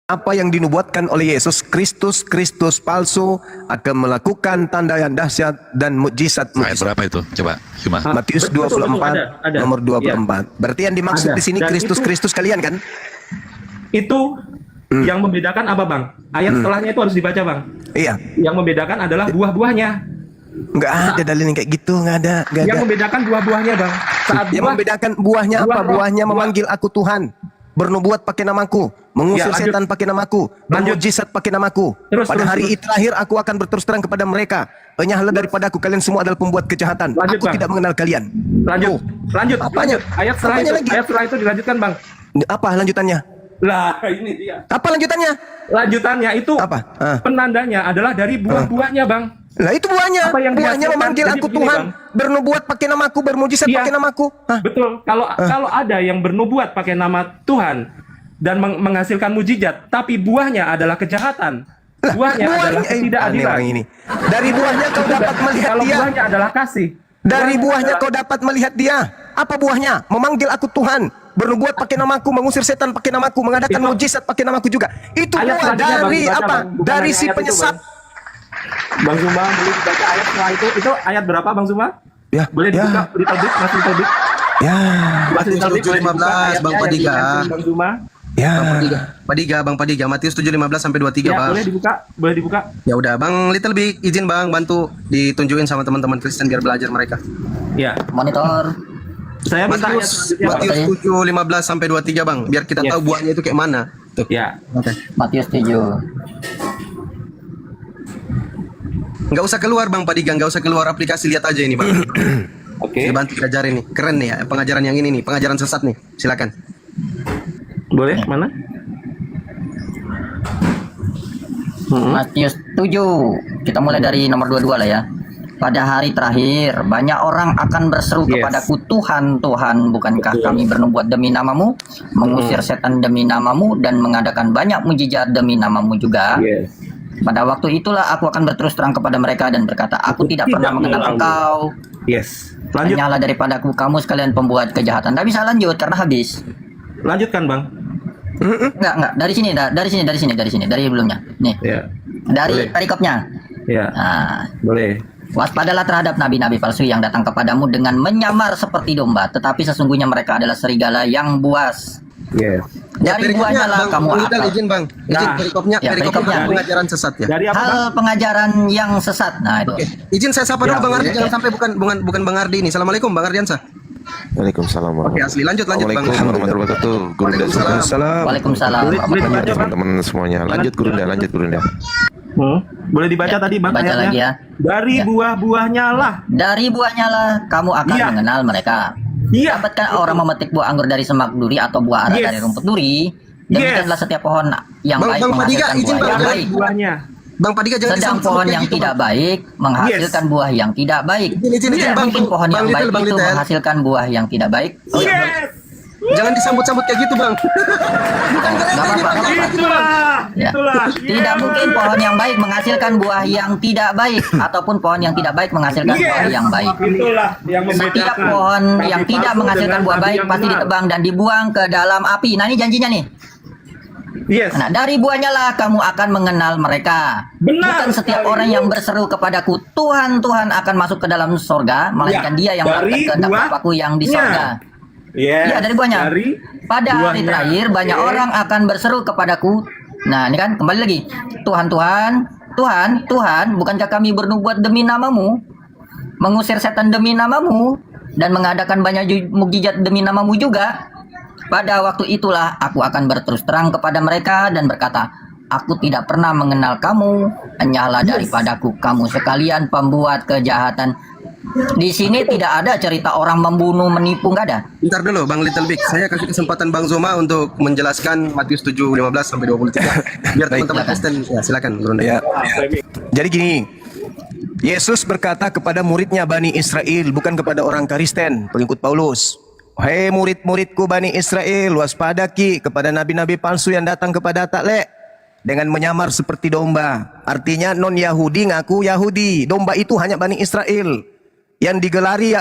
apa yang dinubuatkan oleh Yesus, Kristus palsu akan melakukan tanda yang dahsyat dan mukjizat. Ayat berapa itu? Coba, cuma. Matius 24 ada. nomor 24. Ya. Berarti yang dimaksud di sini Kristus kalian kan? Itu yang membedakan apa, Bang? Ayat setelahnya itu harus dibaca, Bang. Iya. Yang membedakan adalah buah-buahnya. Enggak ada dalil yang kayak gitu, enggak ada. Yang membedakan buah-buahnya, Bang. Saat yang membedakan buahnya apa? Buahnya memanggil aku Tuhan, bernubuat pakai namaku, mengusir setan pakai namaku, bermujizat pakai namaku. Pada hari terakhir aku akan berterus terang kepada mereka, enyahlah daripada aku, kalian semua adalah pembuat kejahatan. Lanjut, aku Bang. tidak mengenal kalian. Lanjut. Apanya? Ayat setelah itu dilanjutkan, Bang. Apa lanjutannya? Lah, ini dia. Apa lanjutannya? Lanjutannya itu apa? Penandanya adalah dari buah-buahnya, Bang. Lah itu buahnya. Buahnya memanggil aku Tuhan, bernubuat pakai namaku, bermujizat pakai namaku. Betul. Kalau ada yang bernubuat pakai nama Tuhan dan menghasilkan mujizat, tapi buahnya adalah kejahatan. Buahnya adalah ketidakadilan. Ini. Dari buahnya kau dapat melihat kalau dia. Buahnya adalah kasih. Dari buahnya kau dapat melihat dia. Apa buahnya? Memanggil aku Tuhan, bernubuat pakai namaku, mengusir setan pakai namaku, mengadakan mujizat pakai namaku juga. Itu buah dari apa? Dari si penyesat. Bang Zuma, boleh dibaca ayat setelah itu? Itu ayat berapa, Bang Zuma? Ya. Boleh dibuka, diterbit, masih terbit. Ya. Masih terbit, boleh dibuka 15, Bang Padiga. Bang Zuma. Ya. Bang Padiga, Matius 7:15 sampai 23, Ya, Bang. boleh dibuka. Ya udah, Bang Little Big izin Bang bantu ditunjukin sama teman-teman Kristen biar belajar mereka. Ya. Monitor. Saya minta ayat selanjutnya, Bang. Matius 7:15 sampai 23, Bang, biar kita tahu buahnya itu kayak mana. Tuh. Ya. Matius 7. Nggak usah keluar Bang Padiga, nggak usah keluar aplikasi, lihat aja ini Bang. Oke. Saya bantu ajarin nih, keren nih ya pengajaran yang ini nih, pengajaran sesat nih, silakan. Boleh, mana? Matius 7. Kita mulai dari nomor 22 lah ya. Pada hari terakhir, banyak orang akan berseru kepadaku, Tuhan, Tuhan, bukankah kami bernubuat demi namamu, mengusir setan demi namamu, dan mengadakan banyak mujizat demi namamu juga? Pada waktu itulah aku akan berterus terang kepada mereka dan berkata, aku tidak pernah mengenal engkau. Lanjut. Hanyalah daripadaku kamu sekalian pembuat kejahatan. Tidak bisa lanjut karena habis. Lanjutkan, Bang. Enggak. Dari sini, dari sebelumnya. Nih. Ya. Dari perikopnya. Ya. Nah, Boleh. waspadalah terhadap nabi-nabi palsu yang datang kepadamu dengan menyamar seperti domba, tetapi sesungguhnya mereka adalah serigala yang buas. Dari buahnya lah kamu akan. Izin Bang, izin perikopnya pengajaran sesat ya. Dari apa, Bang? Hal pengajaran yang sesat. Nah itu. Izin saya sapa dulu Bang Ardi, jangan sampai bukan Bang Ardi ini. Assalamualaikum Bang Ardiansa. Waalaikumsalam Oke, asli lanjut Bang. Waalaikumsalam warahmatullahi wabarakatuh. Gurunda Waalaikumsalam. Waalaikumsalam. Boleh teman-teman semuanya. Lanjut Gurunda. Boleh dibaca tadi, Bang, Baca ayatnya. lagi ya. Dari buah-buahnya lah. Dari buahnya lah kamu akan mengenal mereka. Iya. Dapatkah orang memetik buah anggur dari semak duri atau buah ara dari rumput duri? Demikianlah setiap pohon yang baik menghasilkan buah yang baik. Buahnya. Bang Padiga jangan Sedang pohon yang tidak baik menghasilkan buah yang tidak baik. Izin, Bang. Mungkin pohon yang baik Bang itu Litel. menghasilkan buah yang tidak baik. Jangan disambut-sambut kayak gitu Bang. Itulah. Tidak mungkin pohon yang baik menghasilkan buah yang tidak baik ataupun pohon yang tidak baik menghasilkan buah yang baik. Itulah yang Setiap pohon yang tidak menghasilkan buah baik pasti ditebang dan dibuang ke dalam api. Nah ini janjinya nih. Nah dari buahnya lah kamu akan mengenal mereka. Bukan setiap orang yang berseru kepadaku, Tuhan, Tuhan akan masuk ke dalam sorga, melainkan dia yang melakukan kehendak Bapakku yang di sorga. Iya dari buahnya. Pada hari terakhir banyak orang akan berseru kepadaku. Nah ini kan kembali lagi, Tuhan, Tuhan, Tuhan, Tuhan, bukankah kami bernubuat demi namamu, mengusir setan demi namamu, dan mengadakan banyak mukjizat demi namamu juga? Pada waktu itulah aku akan berterus terang kepada mereka dan berkata, aku tidak pernah mengenal kamu, hanyalah daripadaku kamu sekalian pembuat kejahatan. Di sini tidak ada cerita orang membunuh, menipu, nggak ada. Bentar dulu Bang Little Big, saya kasih kesempatan Bang Zoma untuk menjelaskan Matius 7:15 sampai 23. Biar teman-teman Kristen ya silakan Gurunda. Ya. Jadi gini, Yesus berkata kepada muridnya Bani Israel, bukan kepada orang Kristen, pengikut Paulus. Hei murid-muridku Bani Israel, waspadaki kepada nabi-nabi palsu yang datang kepada taklek dengan menyamar seperti domba. Artinya non Yahudi ngaku Yahudi, domba itu hanya Bani Israel. Yang digelari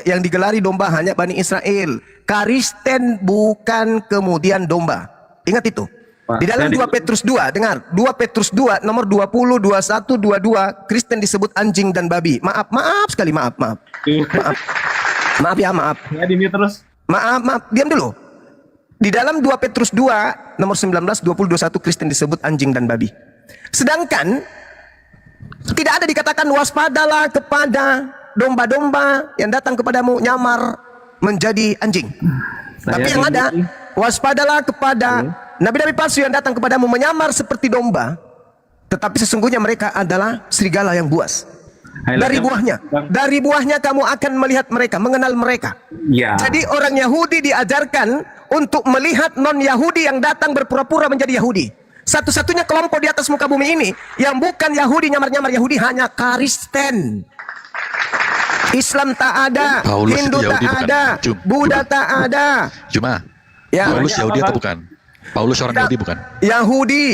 yang digelari domba hanya Bani Israel. Kristen bukan kemudian domba. Ingat itu. Pak, Di dalam saya 2 Petrus 2, dengar, 2 Petrus 2 nomor 20, 21, 22, Kristen disebut anjing dan babi. Maaf sekali, maaf. Maaf ya, maaf. Ya, di mute terus. Maaf, diam dulu. Di dalam 2 Petrus 2 nomor 19, 20, 21 Kristen disebut anjing dan babi. Sedangkan tidak ada dikatakan waspadalah kepada domba-domba yang datang kepadamu nyamar menjadi anjing. Tapi yang ada, waspadalah kepada nabi-nabi palsu yang datang kepadamu menyamar seperti domba, tetapi sesungguhnya mereka adalah serigala yang buas. Dari buahnya kamu akan melihat mereka, mengenal mereka. Ya. Jadi orang Yahudi diajarkan untuk melihat non-Yahudi yang datang berpura-pura menjadi Yahudi. Satu-satunya kelompok di atas muka bumi ini yang bukan Yahudi, nyamar-nyamar Yahudi, hanya Kristen. Islam tak ada, Paulus Hindu tak Yahudi bukan? ada, Buddha tak ada. Cuma Ya. Paulus Yahudi atau bukan? Paulus orang Yahudi bukan? Yahudi.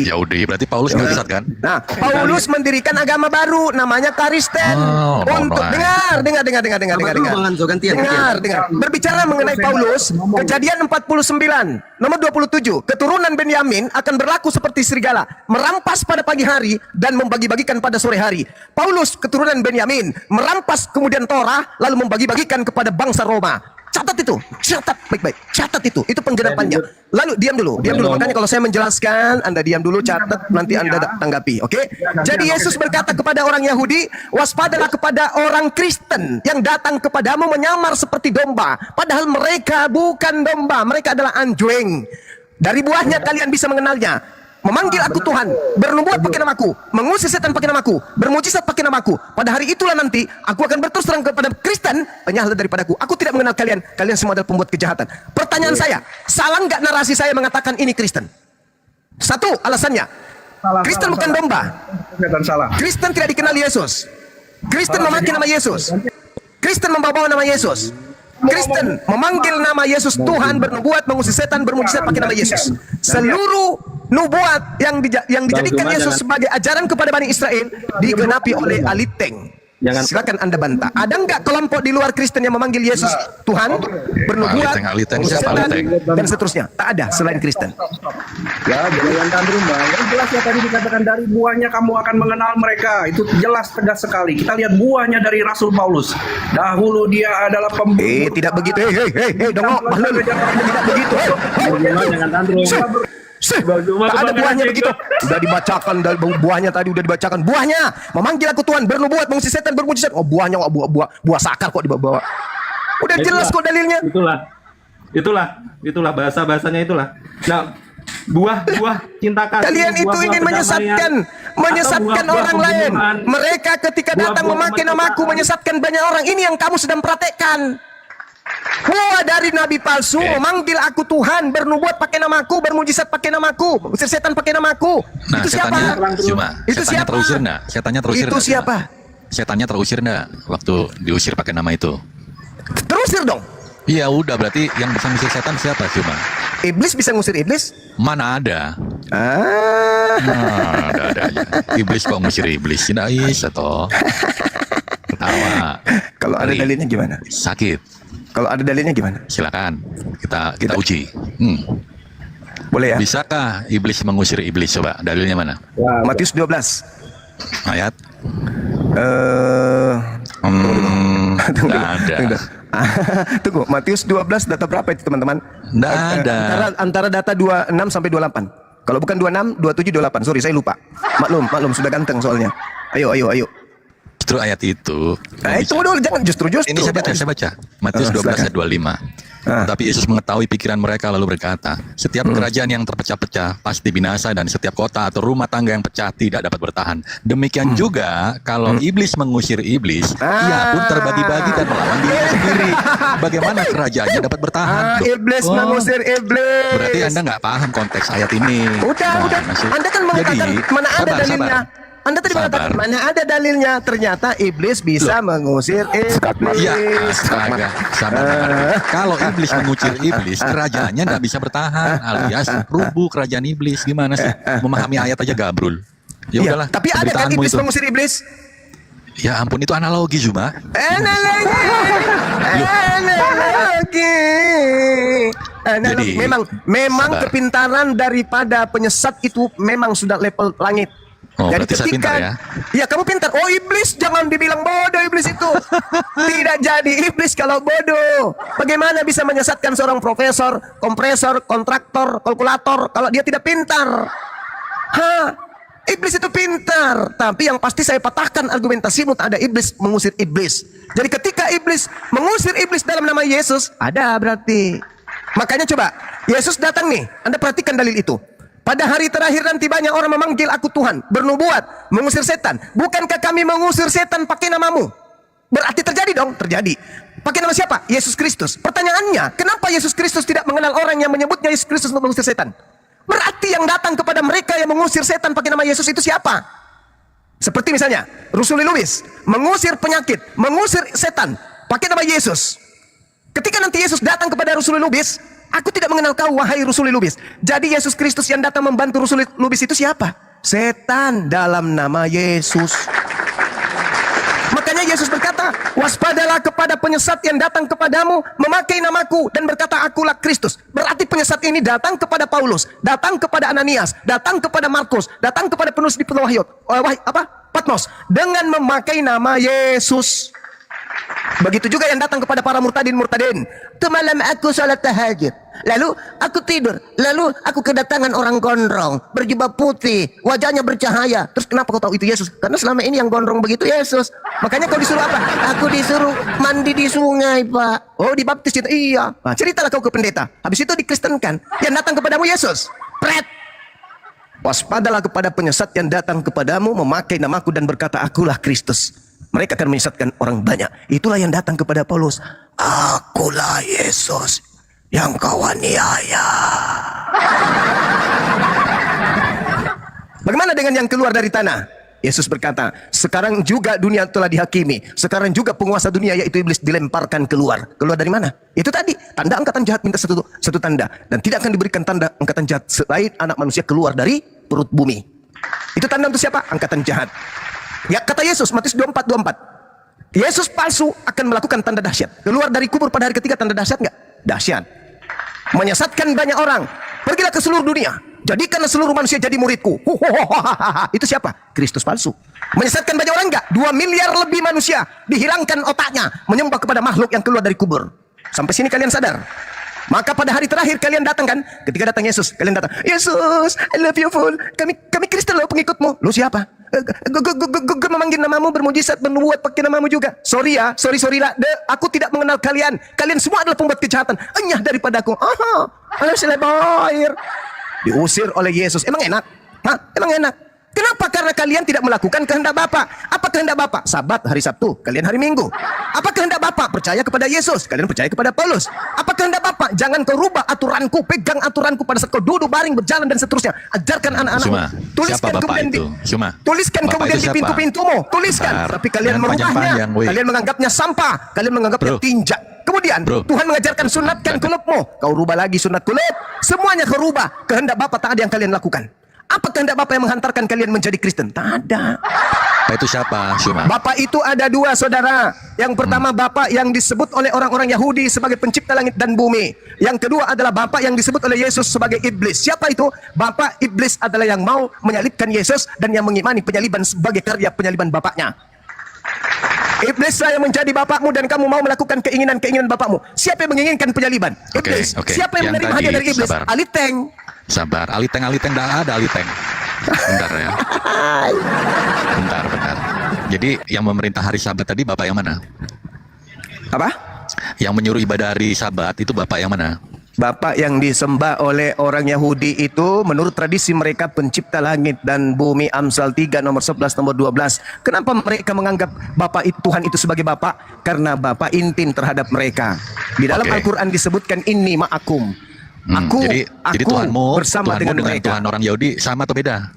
Yahudi berarti Paulus nggak sesat kan? Nah, Paulus mendirikan agama baru namanya Kristen. Oh, Untuk alright. dengar. Bang Hanzo, gantian. Dengar. Berbicara mengenai Paulus, Kejadian 49 nomor 27, keturunan Benyamin akan berlaku seperti serigala, merampas pada pagi hari dan membagi-bagikan pada sore hari. Paulus keturunan Benyamin merampas kemudian Torah lalu membagi-bagikan kepada bangsa Roma. Catat itu, catat baik-baik, catat itu penggenapannya. Lalu diam dulu. Makanya kalau saya menjelaskan, Anda diam dulu, catat, nanti Anda tanggapi, oke? Jadi Yesus berkata kepada orang Yahudi, waspadalah kepada orang Kristen yang datang kepadamu menyamar seperti domba, padahal mereka bukan domba, mereka adalah anjing. Dari buahnya kalian bisa mengenalnya. Memanggil aku Tuhan, bernubuat pakai namaku, mengusir setan pakai namaku, bermujizat pakai namaku. Pada hari itulah nanti aku akan berterus terang kepada Kristen, penyalah daripadaku. Aku tidak mengenal kalian, kalian semua adalah pembuat kejahatan. Pertanyaan saya, salah nggak narasi saya mengatakan ini Kristen? Satu, alasannya, Kristen bukan domba. Kristen tidak dikenal Yesus. Kristen memakai nama Yesus. Kristen membawa nama Yesus. Kristen memanggil nama Yesus Tuhan, bernubuat, mengusir setan, bermujizat pakai nama Yesus. Seluruh nubuat yang dijadikan Yesus sebagai ajaran kepada Bani Israel digenapi oleh Aliteng. Silakan Anda bantah. Ada nggak kelompok di luar Kristen yang memanggil Yesus Tuhan, bernubuat, Aliteng, mengusir siapa setan, Aliteng? dan seterusnya? Tak ada selain Kristen. Ya, jangan tandrum, Bang. Yang jelas ya tadi dikatakan dari buahnya kamu akan mengenal mereka. Itu jelas tegas sekali. Kita lihat buahnya dari Rasul Paulus. Dahulu dia adalah pembunuh. Tidak begitu. Hei, dongok, Bahlul. Tidak begitu. Jangan tandrum. Tak ada buahnya begitu. Udah dibacakan buahnya tadi, udah dibacakan buahnya. Memanggil aku Tuhan, bernubuat, mengusir setan, bermujizat. Oh, buahnya buah sakar kok dibawa. Udah jelas kok dalilnya. Itulah bahasanya itulah. Nah, buah cinta kasih. Kalian itu buah-buah ingin kedamaian, menyesatkan atau orang buah-buah lain. pembunuhan. Mereka ketika datang Buah-buah memakai namaku penciptaan. menyesatkan banyak orang. Ini yang kamu sedang praktekkan. Buah dari nabi palsu memanggil aku Tuhan, bernubuat pakai namaku, bermujizat pakai namaku, usir setan pakai namaku. Nah, Itu siapa? Cuma Itu setannya siapa? terusir nggak? Setannya terusir Itu nggak, siapa? Cuma? Setannya terusir nggak waktu diusir pakai nama itu? Terusir dong. Iya udah, berarti yang bisa ngusir setan siapa cuma? Iblis bisa ngusir iblis? Mana ada? Ah. Ada aja. Iblis kok ngusir iblis? Tidak bisa toh. Ketawa. Kalau ada Ngeri. dalilnya gimana? Sakit. Kalau ada dalilnya gimana? Silakan kita Kita- uji. Boleh ya? Bisakah iblis mengusir iblis? Coba dalilnya mana? Matius 12. Ayat? Tunggu. Nggak ada. Tunggu, Matius 12 data berapa itu teman-teman? Nggak ada. Antara data 26 sampai 28. Kalau bukan 26, 27, 28. Sorry, saya lupa. Maklum, sudah ganteng soalnya. Ayo. Justru ayat itu. Tunggu dulu, jangan justru. Ini saya baca. Matius 12 ayat 25. Tapi Yesus mengetahui pikiran mereka lalu berkata, setiap kerajaan yang terpecah-pecah pasti binasa dan setiap kota atau rumah tangga yang pecah tidak dapat bertahan. Demikian juga kalau iblis mengusir iblis, ia pun terbagi-bagi dan melawan dirinya sendiri. Bagaimana kerajaannya dapat bertahan? Loh, Iblis mengusir iblis. berarti Anda nggak paham konteks ayat ini. Udah. Maksud- Anda kan mengatakan Jadi, mana ada sabar, dalilnya? sabar. Anda tadi Sabar. mengatakan mana ada dalilnya? Ternyata iblis bisa mengusir iblis. Ya, astaga, sabar. Kalau iblis mengusir iblis, kerajaannya nggak bisa bertahan, alias rubuh kerajaan iblis. Gimana sih? Memahami ayat aja gabrul. Ya Iya, udahlah. tapi ada kan penderitaanmu iblis itu. mengusir iblis? Ya ampun, itu analogi Zuma. Analogi. Jadi, memang sabar. kepintaran daripada penyesat itu memang sudah level langit. Oh, berarti saya pintar ya? Ya kamu pintar. Oh iblis, jangan dibilang bodoh iblis itu. Tidak jadi iblis kalau bodoh. Bagaimana bisa menyesatkan seorang profesor, kompresor, kontraktor, kalkulator kalau dia tidak pintar? Iblis itu pintar. Tapi yang pasti saya patahkan argumentasimu, tak ada iblis mengusir iblis. Jadi ketika iblis mengusir iblis dalam nama Yesus, ada berarti. Makanya coba, Yesus datang nih. Anda perhatikan dalil itu. Pada hari terakhir nanti banyak orang memanggil aku Tuhan, bernubuat, mengusir setan. Bukankah kami mengusir setan pakai namamu? Berarti terjadi dong? Terjadi. Pakai nama siapa? Yesus Kristus. Pertanyaannya, kenapa Yesus Kristus tidak mengenal orang yang menyebutnya Yesus Kristus untuk mengusir setan? Berarti yang datang kepada mereka yang mengusir setan pakai nama Yesus itu siapa? Seperti misalnya, Rusuli Lubis, mengusir penyakit, mengusir setan, pakai nama Yesus. Ketika nanti Yesus datang kepada Rusuli Lubis, aku tidak mengenal kau, wahai Rusuli Lubis. Jadi Yesus Kristus yang datang membantu Rusuli Lubis itu siapa? Setan dalam nama Yesus. Makanya Yesus berkata, waspadalah kepada penyesat yang datang kepadamu memakai namaku dan berkata akulah Kristus. Berarti penyesat ini datang kepada Paulus, datang kepada Ananias, datang kepada Markus, datang kepada penulis di Patmos dengan memakai nama Yesus. Begitu juga yang datang kepada para murtadin. Tu malam aku salat tahajud, lalu aku tidur, lalu aku kedatangan orang gondrong berjubah putih, wajahnya bercahaya. Terus kenapa kau tahu itu Yesus? Karena selama ini yang gondrong begitu Yesus. Makanya kau disuruh apa? Aku disuruh mandi di sungai, Pak. Oh, dibaptis itu? Iya. Nah, ceritalah kau ke pendeta. Habis itu dikristenkan. Yang datang kepadamu Yesus. Pret. Waspadalah kepada penyesat yang datang kepadamu memakai namaku dan berkata akulah Kristus. Mereka akan menyesatkan orang banyak. Itulah yang datang kepada Paulus. Akulah Yesus yang kau aniaya. Bagaimana dengan yang keluar dari tanah? Yesus berkata, sekarang juga dunia telah dihakimi. Sekarang juga penguasa dunia yaitu iblis dilemparkan keluar. Keluar dari mana? Itu tadi, tanda angkatan jahat minta satu tanda. Dan tidak akan diberikan tanda angkatan jahat selain anak manusia keluar dari perut bumi. Itu tanda untuk siapa? Angkatan jahat. Ya kata Yesus, Matius 24. Yesus palsu akan melakukan tanda dahsyat. Keluar dari kubur pada hari ketiga, tanda dahsyat enggak? Dahsyat. Menyesatkan banyak orang. Pergilah ke seluruh dunia. Jadikanlah seluruh manusia jadi muridku. Itu siapa? Kristus palsu. Menyesatkan banyak orang enggak? 2 miliar lebih manusia dihilangkan otaknya menyembah kepada makhluk yang keluar dari kubur. Sampai sini kalian sadar? Maka pada hari terakhir kalian datang kan? Ketika datang Yesus, kalian datang. Yesus, I love you full. Kami Kristen loh pengikutmu. Lu siapa? Gue memanggil namamu, bermujizat, bernubuat pakai namamu juga. Sorry ya, sorry lah. Aku tidak mengenal kalian. Kalian semua adalah pembuat kejahatan. Enyah daripadaku. Diusir oleh Yesus. Emang enak? Emang enak? Kenapa? Karena kalian tidak melakukan kehendak Bapa. Apa kehendak Bapa? Sabat hari Sabtu, kalian hari Minggu. Apa kehendak Bapa? Percaya kepada Yesus, kalian percaya kepada Paulus. Apa kehendak Bapa? Jangan kau rubah aturanku, pegang aturanku pada saat kau duduk, baring, berjalan dan seterusnya. Ajarkan anak-anakmu. Tuliskan kemudian tuliskan kemudian di pintu-pintumu. Tuliskan. Tapi kalian merubahnya. Kalian menganggapnya sampah. Kalian menganggapnya tinjak. Kemudian Tuhan mengajarkan sunatkan kulupmu. Kau rubah lagi sunat kulup. Semuanya kau rubah. Kehendak Bapa tak ada yang kalian lakukan. Apa kehendak Bapa yang menghantarkan kalian menjadi Kristen? Tak ada. Itu siapa, Syuma? Bapa itu ada 2, saudara. Yang pertama Bapa yang disebut oleh orang-orang Yahudi sebagai pencipta langit dan bumi. Yang kedua adalah Bapa yang disebut oleh Yesus sebagai iblis. Siapa itu? Bapa iblis adalah yang mau menyalibkan Yesus dan yang mengimani penyaliban sebagai karya penyaliban bapaknya. Iblislah yang menjadi bapakmu dan kamu mau melakukan keinginan-keinginan bapakmu. Siapa yang menginginkan penyaliban? Iblis. Siapa yang menerima hadiah dari iblis? Aliteng. Sabar, aliteng dah ada aliteng. Bentar ya. Bentar. Jadi yang memerintah hari Sabat tadi Bapak yang mana? Apa? Yang menyuruh ibadah hari Sabat itu Bapak yang mana? Bapak yang disembah oleh orang Yahudi itu menurut tradisi mereka pencipta langit dan bumi. Amsal 3 nomor 11 nomor 12. Kenapa mereka menganggap Bapak itu, Tuhan itu sebagai Bapak? Karena Bapak intim terhadap mereka. Di dalam Al-Quran disebutkan inni ma'akum. Aku jadi Tuhanmu bersama dengan mereka. Tuhan orang Yahudi sama atau beda?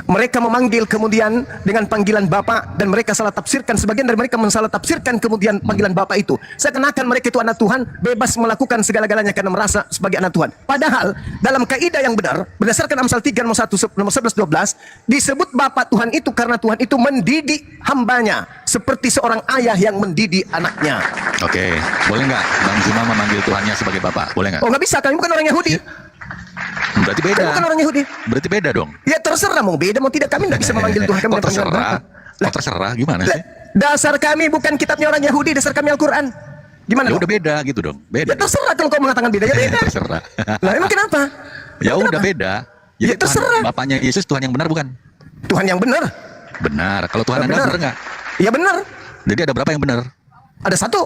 Mereka memanggil kemudian dengan panggilan Bapa, dan mereka salah tafsirkan, sebagian dari mereka mensalah tafsirkan kemudian panggilan Bapa itu. Seakan-akan mereka itu anak Tuhan, bebas melakukan segala-galanya karena merasa sebagai anak Tuhan. Padahal dalam kaidah yang benar, berdasarkan Amsal 3 nomor 11-12, disebut Bapa Tuhan itu karena Tuhan itu mendidik hambanya seperti seorang ayah yang mendidik anaknya. Oke, boleh nggak Bang Zuma memanggil Tuhannya sebagai Bapak? Boleh nggak? Oh, nggak bisa, kami bukan orang Yahudi. Berarti beda. Kami bukan orang Yahudi. Berarti beda dong. Ya terserah, mau beda mau tidak, kami tidak bisa memanggil Tuhan kami Oh, dengan panggilan terserah. Bapa. Oh, terserah gimana Lah, sih? dasar kami bukan kitabnya orang Yahudi, dasar kami Al-Quran. Gimana? Ya dong? udah beda gitu dong. Beda. Ya terserah, kalau kau mengatakan beda ya beda. Terserah. Lah emang kenapa? Ya Emang udah kenapa? beda. Ya, Jadi terserah. Bapaknya Yesus Tuhan yang benar bukan? Tuhan yang benar. Benar. Kalau Tuhan Anda Benar. benar nggak? Ya benar. Jadi ada berapa yang benar? Ada satu.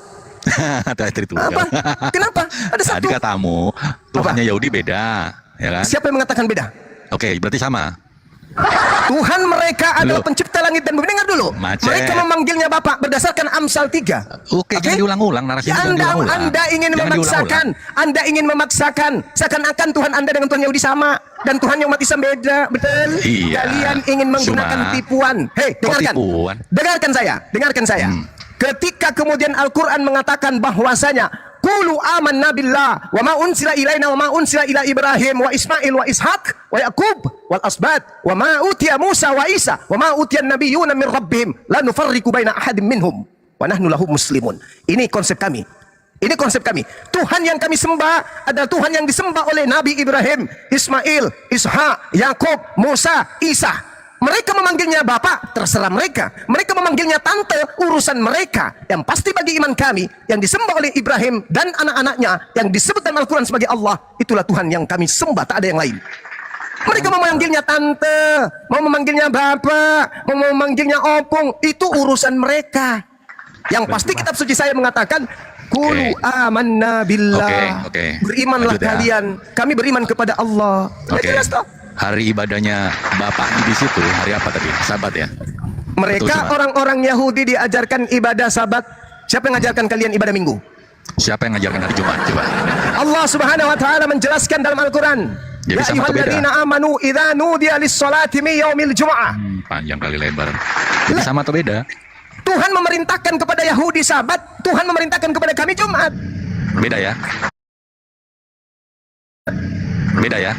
Tadi tunggal. Apa? Kenapa? Ada satu. Tadi katamu Tuhannya Yahudi beda, ya kan? Siapa yang mengatakan beda? Oke, berarti sama. Tuhan mereka adalah Loh. pencipta langit dan bumi. Dengar dulu. Macet. Mereka memanggilnya Bapak berdasarkan Amsal 3. Oke, jangan diulang-ulang narasinya. Ya, jangan diulang-ulang. Anda ingin Jangan memaksakan, Anda ingin memaksakan seakan-akan Tuhan Anda dengan Tuhan Yahudi sama dan Tuhan yang umat Islam beda, betul? Iya. Kalian ingin menggunakan Cuma- tipuan. Hei, dengarkan. tipuan? Dengarkan saya. Ketika kemudian Al-Quran mengatakan bahwasanya Qulu amanna billah wa ma unsila ilaina wa ma unsila ila Ibrahim wa Ismail wa Ishaq wa Yaqub wal asbat wa ma utiya Musa wa Isa wa ma utiya nabiyyuna min rabbihim la nufarriqu baina ahadin minhum wa nahnu lahu muslimun. Ini konsep kami. Ini konsep kami. Tuhan yang kami sembah adalah Tuhan yang disembah oleh Nabi Ibrahim, Ismail, Ishak, Yakub, Musa, Isa. Mereka memanggilnya Bapak, terserah mereka. Mereka memanggilnya Tante, urusan mereka. Yang pasti bagi iman kami, yang disembah oleh Ibrahim dan anak-anaknya, yang disebut dalam Al-Quran sebagai Allah, itulah Tuhan yang kami sembah, tak ada yang lain. Mereka mau memanggilnya Tante, mau memanggilnya Bapak, mau memanggilnya Opung, itu urusan mereka. Yang pasti kitab suci saya mengatakan, Qulu amanna billah. Oke. Berimanlah Lanjut ya. kalian. Kami beriman kepada Allah. Oke. Jelas toh? Hari ibadahnya Bapak di situ hari apa tadi? Sabat ya? Mereka Betul, Cuma. orang-orang Yahudi diajarkan ibadah Sabat. Siapa yang mengajarkan kalian ibadah Minggu? Siapa yang ngajarkan hari Jumat? Coba. Allah Subhanahu wa taala menjelaskan dalam Al-Qur'an, Jadi ya sama atau beda? ayyuhalladzina amanu idza nudiya lis-salati min yaumil jumu'ah. Panjang kali lebar. Jadi sama atau beda? Tuhan memerintahkan kepada Yahudi Sabat, Tuhan memerintahkan kepada kami Jumat. Beda ya? Beda ya?